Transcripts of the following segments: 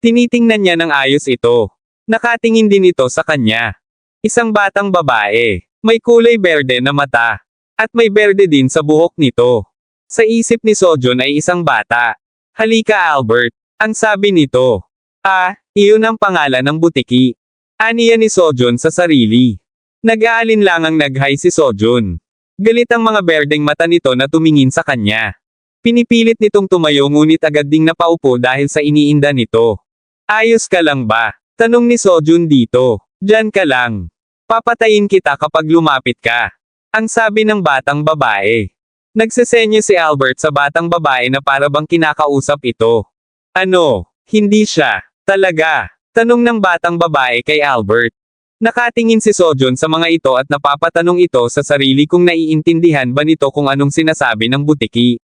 Tinitingnan niya ng ayos ito. Nakatingin din ito sa kanya. Isang batang babae. May kulay berde na mata. At may berde din sa buhok nito. Sa isip ni Sojun ay isang bata. Halika Albert, ang sabi nito. Ah, iyon ang pangalan ng butiki. Aniya ni Sojun sa sarili. Nag-aalinlangang nag-hi si Sojun. Galit ang mga berdeng mata nito na tumingin sa kanya. Pinipilit nitong tumayo ngunit agad ding napaupo dahil sa iniinda nito. Ayos ka lang ba? Tanong ni Sojun dito. Diyan ka lang. Papatayin kita kapag lumapit ka. Ang sabi ng batang babae. Nagsesenyo si Albert sa batang babae na para bang kinakausap ito. Ano? Hindi siya. Talaga? Tanong ng batang babae kay Albert. Nakatingin si Sojun sa mga ito at napapatanong ito sa sarili kung naiintindihan ba nito kung anong sinasabi ng butiki.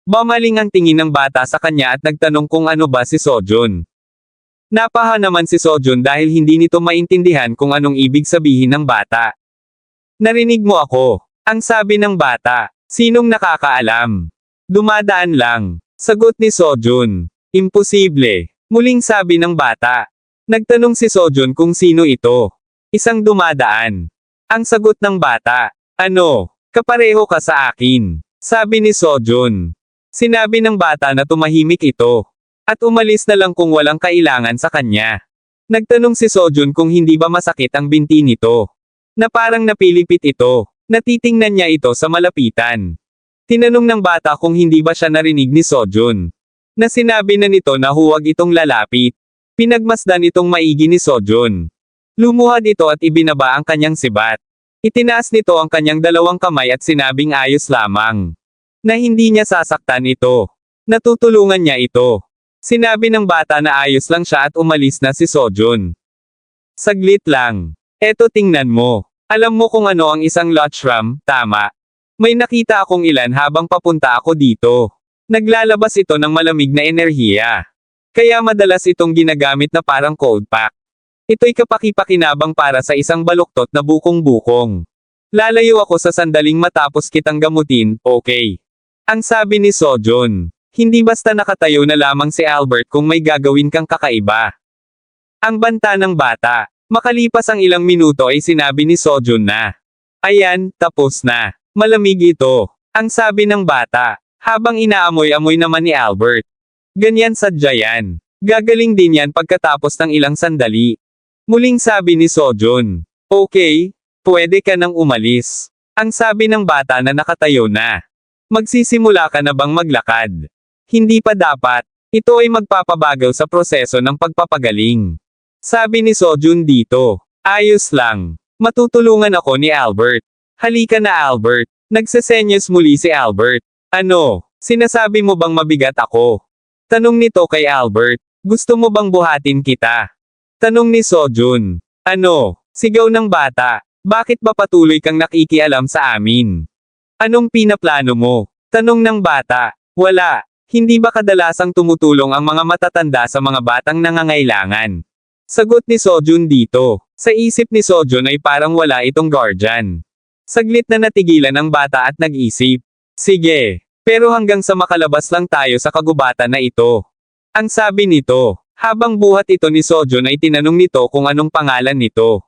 Mamaling ang tingin ng bata sa kanya at nagtanong kung ano ba si Sojun. Napaha naman si Sojun dahil hindi nito maintindihan kung anong ibig sabihin ng bata. Narinig mo ako. Ang sabi ng bata. Sinong nakakaalam? Dumadaan lang. Sagot ni Sojun. Imposible. Muling sabi ng bata. Nagtanong si Sojun kung sino ito. Isang dumadaan. Ang sagot ng bata. Ano? Kapareho ka sa akin. Sabi ni Sojun. Sinabi ng bata na tumahimik ito. At umalis na lang kung walang kailangan sa kanya. Nagtanong si Sojun kung hindi ba masakit ang binti nito. Na parang napilipit ito. Natitingnan niya ito sa malapitan. Tinanong ng bata kung hindi ba siya narinig ni Sojun. Na sinabi na nito na huwag itong lalapit. Pinagmasdan itong maigi ni Sojun. Lumuhad ito at ibinaba ang kanyang sibat. Itinaas nito ang kanyang dalawang kamay at sinabing ayos lamang. Na hindi niya sasaktan ito. Natutulungan niya ito. Sinabi ng bata na ayos lang siya at umalis na si Sojun. Saglit lang. Eto tingnan mo. Alam mo kung ano ang isang lochram, tama? May nakita akong ilan habang papunta ako dito. Naglalabas ito ng malamig na enerhiya. Kaya madalas itong ginagamit na parang cold pack. Ito'y kapaki-pakinabang para sa isang baluktot na bukong-bukong. Lalayo ako sa sandaling matapos kitang gamutin, okay? Ang sabi ni Sojun. Hindi basta nakatayo na lamang si Albert kung may gagawin kang kakaiba. Ang banta ng bata. Makalipas ang ilang minuto ay sinabi ni Sojun na. Ayan, tapos na. Malamig ito. Ang sabi ng bata. Habang inaamoy-amoy naman ni Albert. Ganyan sadya yan. Gagaling din yan pagkatapos ng ilang sandali. Muling sabi ni Sojun. Okay, pwede ka nang umalis. Ang sabi ng bata na nakatayo na. Magsisimula ka na bang maglakad? Hindi pa dapat. Ito ay magpapabagaw sa proseso ng pagpapagaling. Sabi ni Sojun dito. Ayos lang. Matutulungan ako ni Albert. Halika na Albert. Nagsesenyos muli si Albert. Ano? Sinasabi mo bang mabigat ako? Tanong nito kay Albert. Gusto mo bang buhatin kita? Tanong ni Sojun. Ano? Sigaw ng bata. Bakit ba patuloy kang nakikialam sa amin? Anong pinaplano mo? Tanong ng bata. Wala. Hindi ba kadalasang tumutulong ang mga matatanda sa mga batang nangangailangan? Sagot ni Sojun dito. Sa isip ni Sojun ay parang wala itong guardian. Saglit na natigilan ang bata at nag-isip. Sige. Pero hanggang sa makalabas lang tayo sa kagubatan na ito. Ang sabi nito. Habang buhat ito ni Sojun ay tinanong nito kung anong pangalan nito.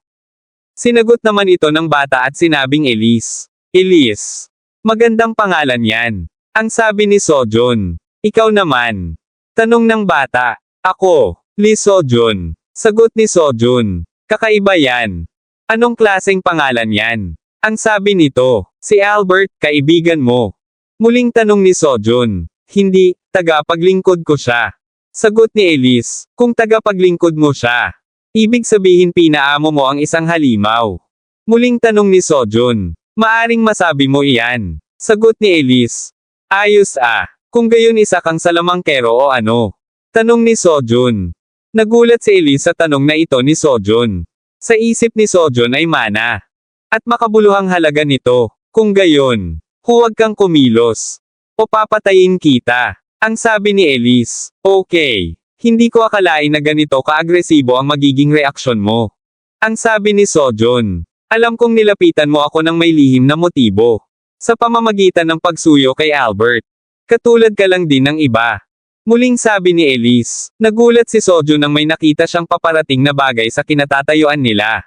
Sinagot naman ito ng bata at sinabing Elise. Elise. Magandang pangalan yan. Ang sabi ni Sojun. Ikaw naman. Tanong ng bata. Ako. Lee Sojun. Sagot ni Sojun. Kakaiba yan. Anong klaseng pangalan yan? Ang sabi nito. Si Albert, kaibigan mo. Muling tanong ni Sojun. Hindi, tagapaglingkod ko siya. Sagot ni Elise. Kung tagapaglingkod mo siya. Ibig sabihin pinaamo mo ang isang halimaw. Muling tanong ni Sojun. Maaring masabi mo iyan. Sagot ni Elise. Ayos ah. Kung gayon isa kang salamangkero o ano? Tanong ni Sojun. Nagulat si Elise sa tanong na ito ni Sojun. Sa isip ni Sojun ay mana. At makabuluhang halaga nito. Kung gayon, huwag kang kumilos. O papatayin kita. Ang sabi ni Elise. Okay. Hindi ko akalain na ganito ka-agresibo ang magiging reaksyon mo. Ang sabi ni Sojun. Alam kong nilapitan mo ako ng may lihim na motibo. Sa pamamagitan ng pagsuyo kay Albert. Katulad ka lang din ng iba. Muling sabi ni Elise. Nagulat si Sojun nang may nakita siyang paparating na bagay sa kinatatayuan nila.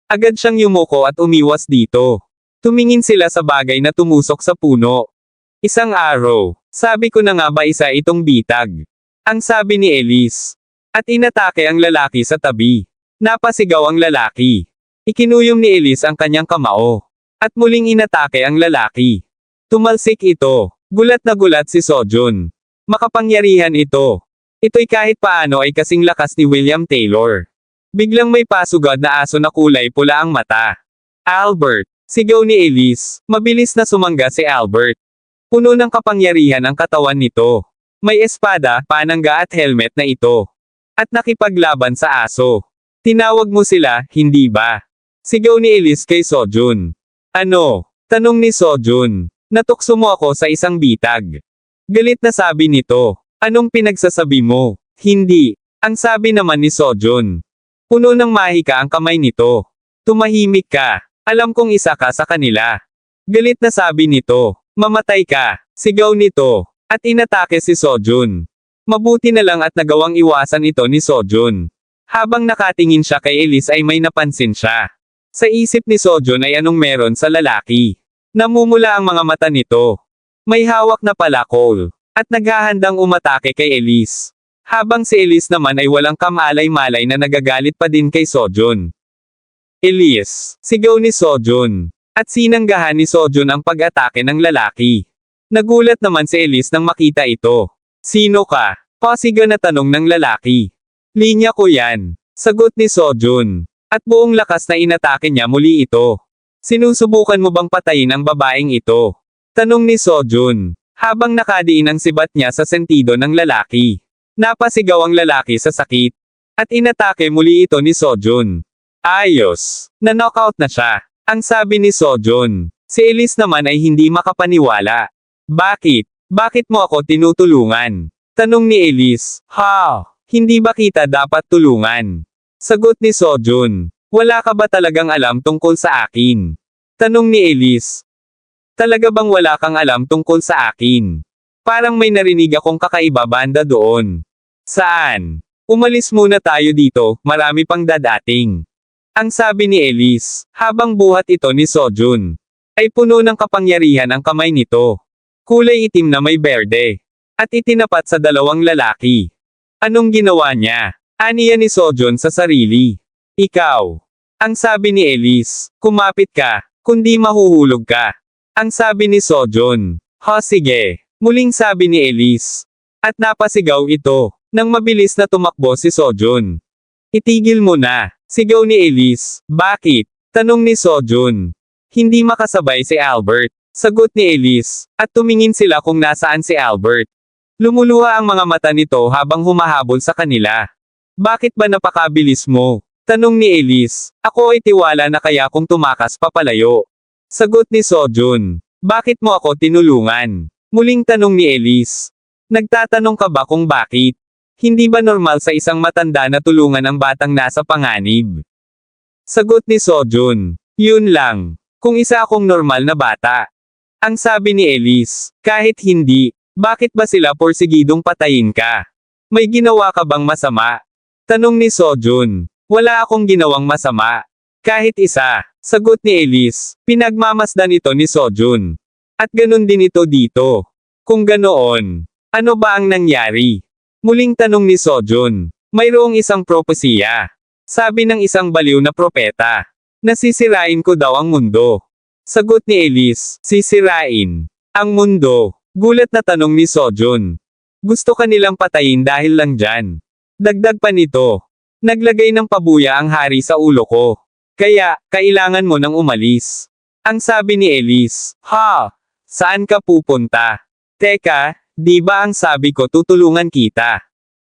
Agad siyang yumuko at umiwas dito. Tumingin sila sa bagay na tumusok sa puno. Isang arrow. Sabi ko na nga ba isa itong bitag? Ang sabi ni Elise. At inatake ang lalaki sa tabi. Napasigaw ang lalaki. Ikinuyom ni Elise ang kanyang kamao. At muling inatake ang lalaki. Tumalsik ito. Gulat na gulat si Sojun. Makapangyarihan ito. Ito'y kahit paano ay kasing lakas ni William Taylor. Biglang may pasugad na aso na kulay pula ang mata. Albert! Sigaw ni Elise. Mabilis na sumangga si Albert. Puno ng kapangyarihan ang katawan nito. May espada, panangga at helmet na ito. At nakipaglaban sa aso. Tinawag mo sila, hindi ba? Sigaw ni Elise kay Sojun. Ano? Tanong ni Sojun. Natukso mo ako sa isang bitag. Galit na sabi nito. Anong pinagsasabi mo? Hindi. Ang sabi naman ni Sojun. Puno ng mahika ang kamay nito. Tumahimik ka. Alam kong isa ka sa kanila. Galit na sabi nito. Mamatay ka. Sigaw nito. At inatake si Sojun. Mabuti na lang at nagawang iwasan ito ni Sojun. Habang nakatingin siya kay Elise ay may napansin siya. Sa isip ni Sojun ay anong meron sa lalaki. Namumula ang mga mata nito. May hawak na palakol. At naghahandang umatake kay Elise. Habang si Elise naman ay walang kamalay-malay na nagagalit pa din kay Sojun. Elise, sigaw ni Sojun. At sinanggahan ni Sojun ang pag-atake ng lalaki. Nagulat naman si Elise nang makita ito. Sino ka? Pasiga na tanong ng lalaki. Linya ko yan. Sagot ni Sojun. At buong lakas na inatake niya muli ito. Sinusubukan mo bang patayin ang babaeng ito? Tanong ni Sojun. Habang nakadiin ang sibat niya sa sentido ng lalaki. Napasigaw ang lalaki sa sakit. At inatake muli ito ni Sojun. Ayos. Na-knockout na siya. Ang sabi ni Sojun. Si Elise naman ay hindi makapaniwala. Bakit? Bakit mo ako tinutulungan? Tanong ni Elise. Hindi ba kita dapat tulungan? Sagot ni Sojun. Wala ka ba talagang alam tungkol sa akin? Tanong ni Elise. Talaga bang wala kang alam tungkol sa akin? Parang may narinig akong kakaiba banda doon. Saan? Umalis muna tayo dito, marami pang dadating. Ang sabi ni Elise, habang buhat ito ni Sojun. Ay puno ng kapangyarihan ang kamay nito. Kulay itim na may berde. At itinapat sa dalawang lalaki. Anong ginawa niya? Aniya ni Sojun sa sarili. Ikaw. Ang sabi ni Elise, kumapit ka, kundi mahuhulog ka. Ang sabi ni Sojun. Sige. Muling sabi ni Elise. At napasigaw ito. Nang mabilis na tumakbo si Sojun. Itigil mo na. Sigaw ni Elise. Bakit? Tanong ni Sojun. Hindi makasabay si Albert. Sagot ni Elise. At tumingin sila kung nasaan si Albert. Lumuluha ang mga mata nito habang humahabol sa kanila. Bakit ba napakabilis mo? Tanong ni Elise. Ako ay tiwala na kaya kung tumakas papalayo. Sagot ni Sojun. Bakit mo ako tinulungan? Muling tanong ni Elise. Nagtatanong ka ba kung bakit? Hindi ba normal sa isang matanda na tulungan ang batang nasa panganib? Sagot ni Sojun. Yun lang. Kung isa akong normal na bata. Ang sabi ni Elise. Kahit hindi, bakit ba sila porsigidong patayin ka? May ginawa ka bang masama? Tanong ni Sojun. Wala akong ginawang masama. Kahit isa. Sagot ni Elise. Pinagmamasdan ito ni Sojun. At ganun din ito dito. Kung ganoon, ano ba ang nangyari? Muling tanong ni Sojun. Mayroong isang propesiya. Sabi ng isang baliw na propeta. Nasisirain ko daw ang mundo. Sagot ni Elise. Sisirain. Ang mundo. Gulat na tanong ni Sojun. Gusto ka nilang patayin dahil lang dyan. Dagdag pa nito. Naglagay ng pabuya ang hari sa ulo ko. Kaya, kailangan mo nang umalis. Ang sabi ni Elise. Saan ka pupunta? Teka, di ba ang sabi ko tutulungan kita?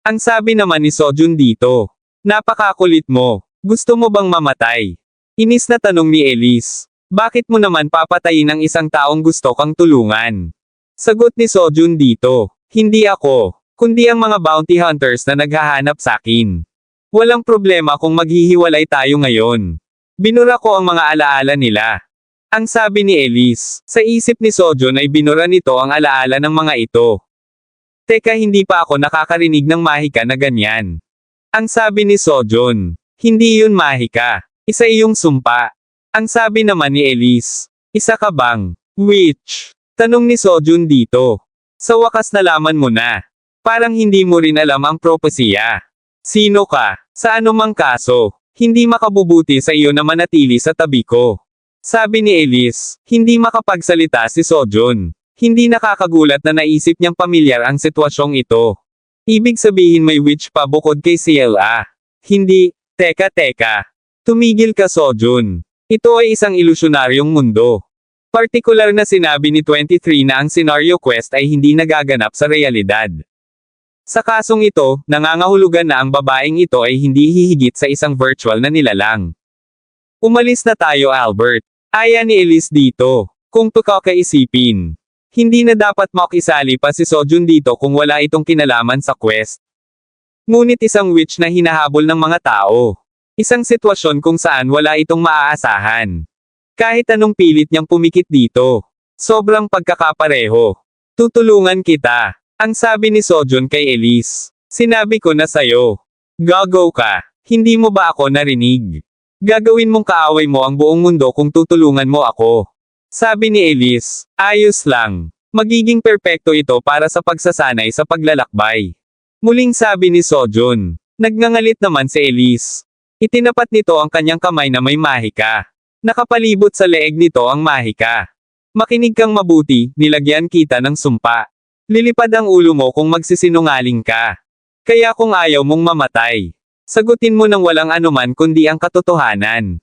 Ang sabi naman ni Sojun dito. Napakakulit mo. Gusto mo bang mamatay? Inis na tanong ni Elise. Bakit mo naman papatayin ang isang taong gusto kang tulungan? Sagot ni Sojun dito. Hindi ako, kundi ang mga bounty hunters na naghahanap sa akin. Walang problema kung maghihiwalay tayo ngayon. Binura ko ang mga alaala nila. Ang sabi ni Elise. Sa isip ni Sojun ay binura nito ang alaala ng mga ito. Teka, hindi pa ako nakakarinig ng mahika na ganyan. Ang sabi ni Sojun. Hindi yun mahika. Isa iyong sumpa. Ang sabi naman ni Elise. Isa ka bang witch? Tanong ni Sojun dito. Sa wakas nalaman mo na. Parang hindi mo rin alam ang propesiya. Sino ka? Sa anumang kaso, hindi makabubuti sa iyo na manatili sa tabi ko. Sabi ni Elise. Hindi makapagsalita si Sojun. Hindi nakakagulat na naisip niyang pamilyar ang sitwasyong ito. Ibig sabihin may witch pa bukod kay Ciela. Hindi, teka. Tumigil ka Sojun. Ito ay isang ilusyonaryong mundo. Partikular na sinabi ni 23 na ang scenario quest ay hindi nagaganap sa realidad. Sa kasong ito, nangangahulugan na ang babaeng ito ay hindi hihigit sa isang virtual na nilalang. Umalis na tayo Albert. Aya ni Elise dito. Kung kakaisipin. Hindi na dapat makisali pa si Sojun dito kung wala itong kinalaman sa quest. Ngunit isang witch na hinahabol ng mga tao. Isang sitwasyon kung saan wala itong maaasahan. Kahit anong pilit niyang pumikit dito. Sobrang pagkakapareho. Tutulungan kita. Ang sabi ni Sojun kay Elise. Sinabi ko na sayo. Gago ka. Hindi mo ba ako narinig? Gagawin mong kaaway mo ang buong mundo kung tutulungan mo ako. Sabi ni Elise, ayos lang. Magiging perpekto ito para sa pagsasanay sa paglalakbay. Muling sabi ni Sojun. Nagngangalit naman si Elise. Itinapat nito ang kanyang kamay na may mahika. Nakapalibot sa leeg nito ang mahika. Makinig kang mabuti, nilagyan kita ng sumpa. Lilipad ang ulo mo kung magsisinungaling ka. Kaya kung ayaw mong mamatay, sagutin mo ng walang anuman kundi ang katotohanan.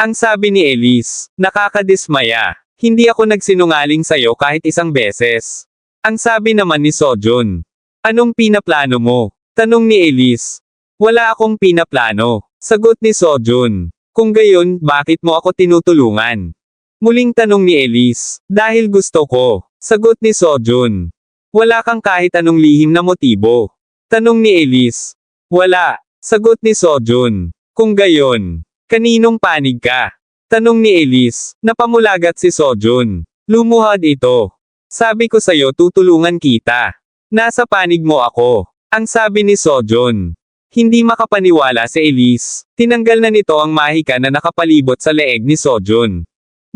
Ang sabi ni Elise, nakakadismaya. Hindi ako nagsinungaling sa'yo kahit isang beses. Ang sabi naman ni Sojun. Anong pinaplano mo? Tanong ni Elise. Wala akong pinaplano. Sagot ni Sojun. Kung gayon, bakit mo ako tinutulungan? Muling tanong ni Elise. Dahil gusto ko. Sagot ni Sojun. Wala kang kahit anong lihim na motibo. Tanong ni Elise. Wala. Sagot ni Sojun. Kung gayon, kaninong panig ka? Tanong ni Elise, napamulagat si Sojun. Lumuhad ito. Sabi ko sa'yo tutulungan kita. Nasa panig mo ako. Ang sabi ni Sojun. Hindi makapaniwala si Elise. Tinanggal na nito ang mahika na nakapalibot sa leeg ni Sojun.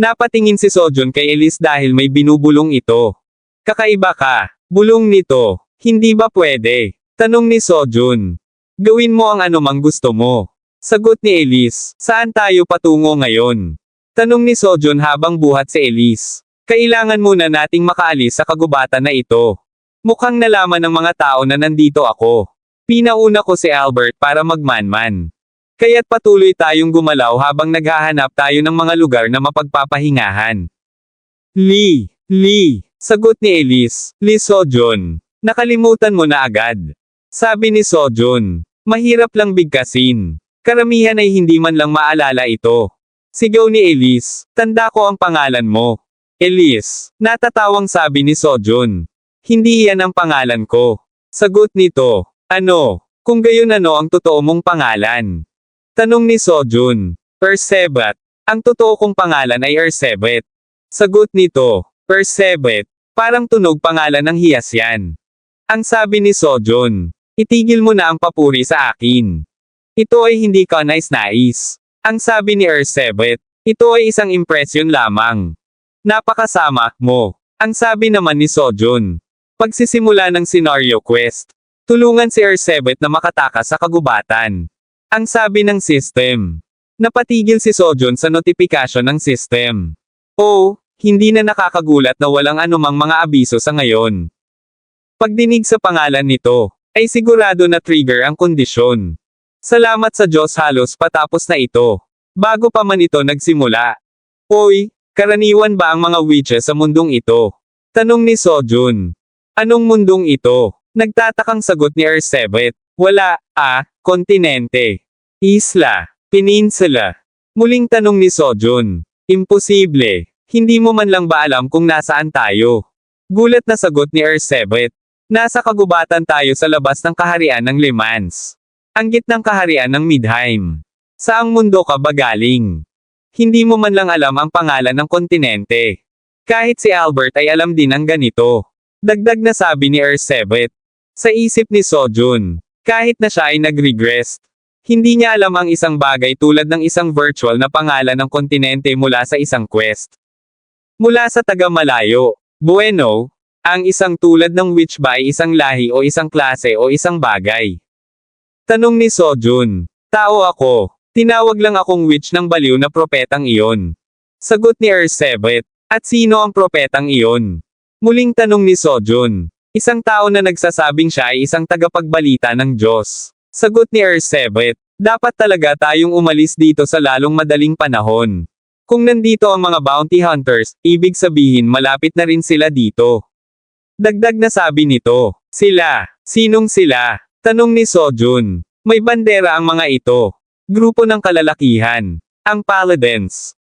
Napatingin si Sojun kay Elise dahil may binubulong ito. Kakaiba ka. Bulong nito. Hindi ba pwede? Tanong ni Sojun. Gawin mo ang anumang gusto mo. Sagot ni Elise, saan tayo patungo ngayon? Tanong ni Sojun habang buhat si Elise. Kailangan muna nating makaalis sa kagubatan na ito. Mukhang nalaman ng mga tao na nandito ako. Pinauna ko si Albert para magmanman. Kaya't patuloy tayong gumalaw habang naghahanap tayo ng mga lugar na mapagpapahingahan. Lee, sagot ni Elise, Lee Sojun. Nakalimutan mo na agad. Sabi ni Sojun, mahirap lang bigkasin. Karamihan ay hindi man lang maalala ito. Sigaw ni Elise, tanda ko ang pangalan mo. Elise, natatawang sabi ni Sojun. Hindi yan ang pangalan ko. Sagot nito, ano? Kung gayon ano ang totoo mong pangalan? Tanong ni Sojun, Persebet. Ang totoo kong pangalan ay Ersebet. Sagot nito, Persebet. Parang tunog pangalan ng hiyas yan. Ang sabi ni Sojun, itigil mo na ang papuri sa akin. Ito ay hindi ka nais-nais. Ang sabi ni Ersebet, ito ay isang impresyon lamang. Napakasama mo. Ang sabi naman ni Sojun. Pagsisimula ng scenario quest. Tulungan si Ersebet na makatakas sa kagubatan. Ang sabi ng system. Napatigil si Sojun sa notifikasyon ng system. Oh, hindi na nakakagulat na walang anumang mga abiso sa ngayon. Pagdinig sa pangalan nito, ay sigurado na trigger ang kondisyon. Salamat sa Diyos halos patapos na ito. Bago pa man ito nagsimula. Oy, karaniwan ba ang mga witches sa mundong ito? Tanong ni Sojun. Anong mundong ito? Nagtatakang sagot ni Ersebet. Wala, kontinente. Isla. Peninsula. Muling tanong ni Sojun. Imposible. Hindi mo man lang ba alam kung nasaan tayo? Gulat na sagot ni Ersebet. Nasa kagubatan tayo sa labas ng kaharian ng Le Mans. Ang gitnang kaharian ng Midheim. Saang mundo ka ba galing? Hindi mo man lang alam ang pangalan ng kontinente. Kahit si Albert ay alam din ang ganito. Dagdag na sabi ni Ersebet. Sa isip ni Sojun, kahit na siya ay nag-regress, hindi niya alam ang isang bagay tulad ng isang virtual na pangalan ng kontinente mula sa isang quest. Mula sa taga-malayo, bueno, ang isang tulad ng witch ba ay isang lahi o isang klase o isang bagay? Tanong ni Sojun. Tao ako. Tinawag lang akong witch ng baliw na propetang iyon. Sagot ni Ersebet. At sino ang propetang iyon? Muling tanong ni Sojun. Isang tao na nagsasabing siya ay isang tagapagbalita ng Diyos. Sagot ni Ersebet. Dapat talaga tayong umalis dito sa lalong madaling panahon. Kung nandito ang mga bounty hunters, ibig sabihin malapit na rin sila dito. Dagdag na sabi nito. Sila. Sinong sila? Tanong ni Sojun. May bandera ang mga ito. Grupo ng kalalakihan. Ang Paladins.